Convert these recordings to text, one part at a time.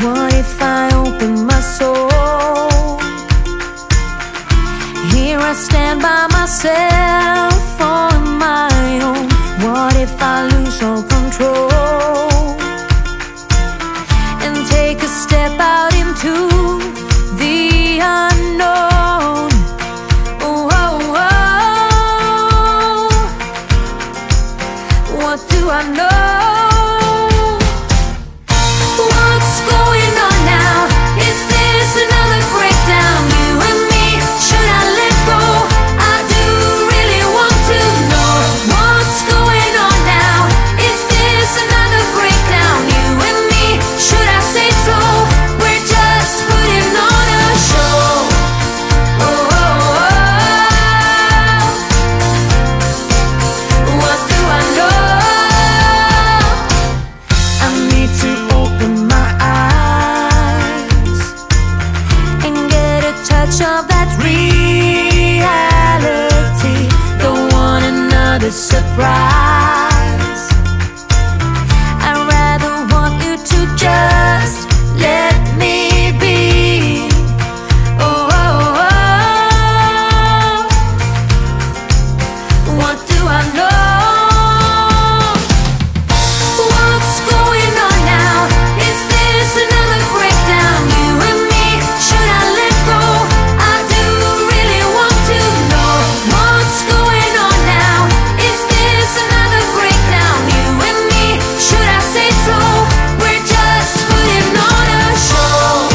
What if I open my soul? Here I stand by myself on my own. What if I lose all control and take a step out into the unknown? Oh, oh, oh. What do I know? What's going on now? Is this another breakdown? You and me, should I let go? I do really want to know what's going on now. Is this another breakdown? You and me, should I say so? We're just putting on a show. Oh, oh, oh. What do I know? I need to open my eyes and get a touch of that reality. Don't want another surprise. I'd rather want you to just let me be. Oh, oh, oh. What do I know? What's going on now? Is this another breakdown? You and me, should I let go? I do really want to know what's going on now. Is this another breakdown? You and me, should I say so? We're just putting on a show.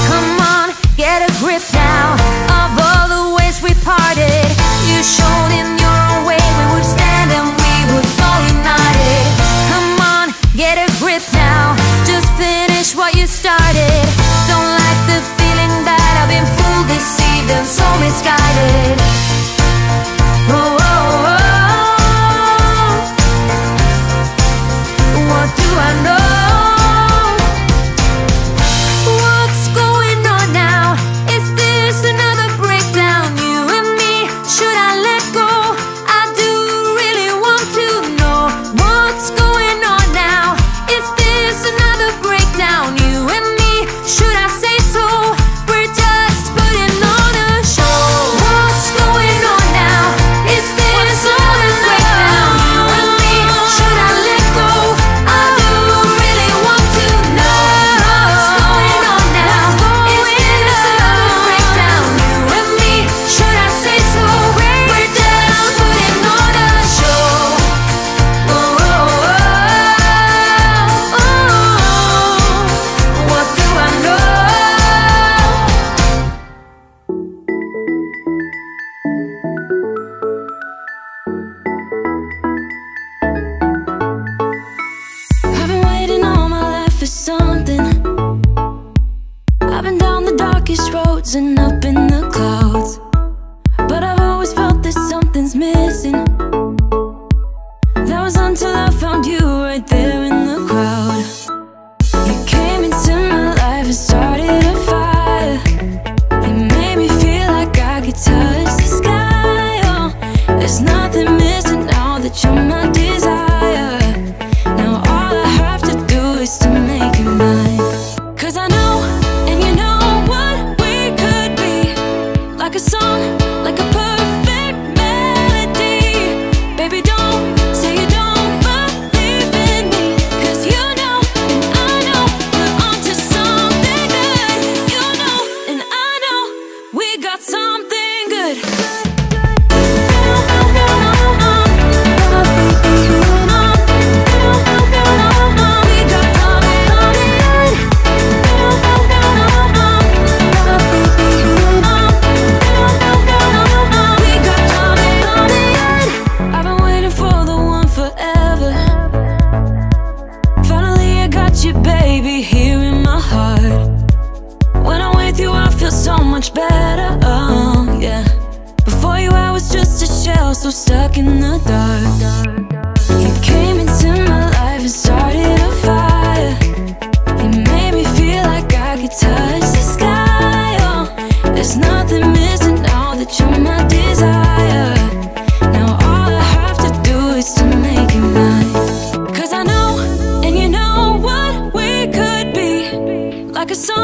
Come on, get a grip now of all the ways we parted. You showed in your own way we would stand and we would fall united. Come on, get a grip now. Just finish what you started. Don't like the feeling that I've been fooled, deceived, and so misguided. Oh, oh, oh. What do I know? What's going on now? Is this another breakdown? You and me, should I let go? I do really want to know what's going on now. Is this another breakdown? You and me, should I say so? We're just putting on a show. What's going on now? Is this another breakdown? You and me, should I let go? I do really want to know what's going on now. Is this another breakdown? You and me, should I say so? We're just putting on a show. Oh, oh, oh, oh. What do I know? I've been waiting all my life for something. I've been down the darkest roads and up in the clouds, but I've always felt that something's missing. That was until I found you right there in the crowd. You came into my life and started a fire. You made me feel like I could touch the sky. Oh, there's nothing missing now that you're my desire. Now all I have to do is to make you mine. 'Cause I know, and you know what we could be. Like a song, like a perfect melody. Baby, don't say you don't believe in me. 'Cause you know, and I know, we're onto something good. You know, and I know, we got something good. I've been waiting for the one forever. Finally I got you, baby, here in my heart. When I'm with you I feel so much better, oh yeah. Before you I was just a shell, so stuck in the dark. You came into my life and started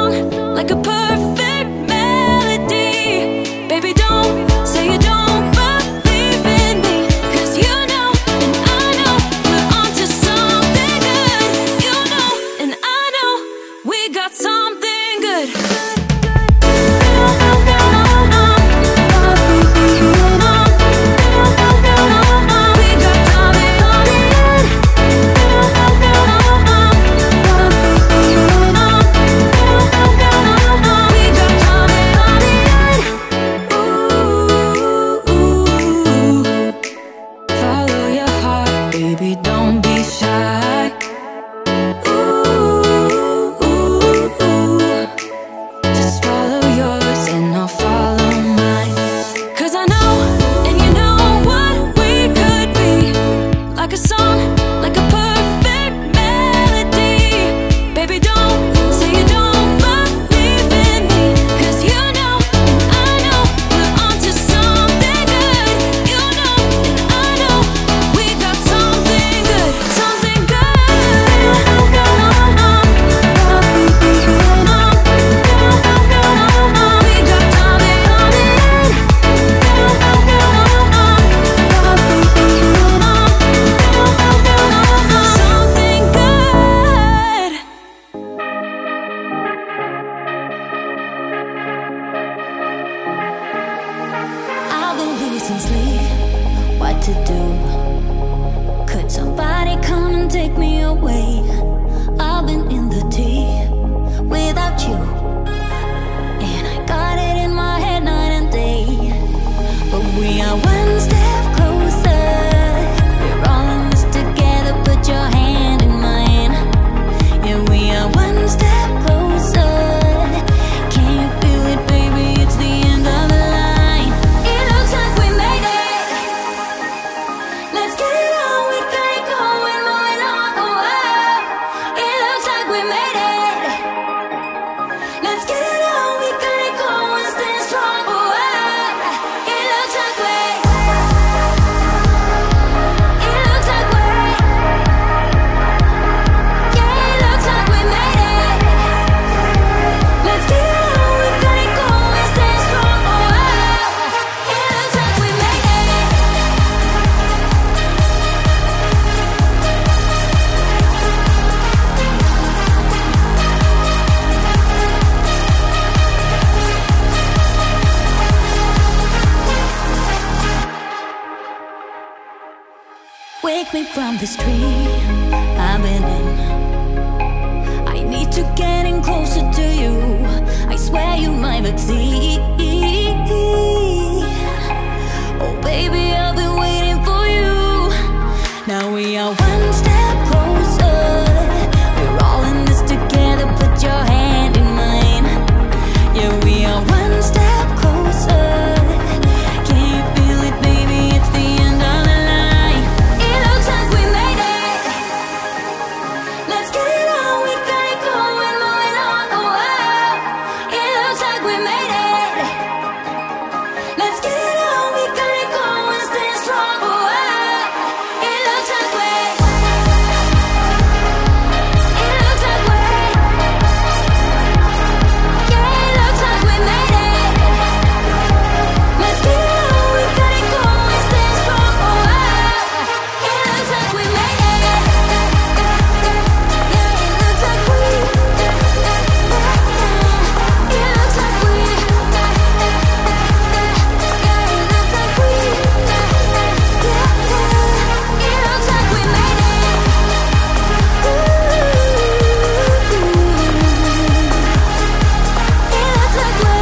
song, like a perfect melody. Baby, don't say you don't believe in me, 'cause you know and I know we're onto something good. You know and I know we got something good. What to do? Could somebody come and take me away? I've been in the deep without you, and I got it in my head night and day. But we are one step closer. We're all in this together. Put your hand in mine. Yeah, we are one step closer. Can you feel it, baby? It's the end of the line. It looks like we made it. Let's get it on. We got it going, moving on. Oh, it looks like we made it. Let's get it on. We got it going, stay strong. Oh, it looks like we. It looks like we. Yeah, it looks like we made it. Let's get it on. We got it going, stay strong. Oh, it looks like we made it. Wake me from this dream I've been in. I need to get in closer to you. I swear you're my vaccine. Oh baby, I've been waiting for you. Now we are one step closer. We're all in this together. Put your hand in mine. Yeah, we are one step closer. Can you feel it, baby? It's the end of the line. It looks like we made it. Let's get it on. We got it going, moving on. Oh, it looks like we made it. Let's get it on. We got it going, stay strong. Oh, it looks like we. It looks like we. Yeah, it looks like we made it. Let's get it on. We got it going, stay strong. Oh, it looks like we made it. Yeah, it looks like we. It looks like we. Yeah, it looks like we. It looks like we made it. Ooh. It looks like we.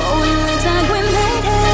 Oh, it looks like we made it.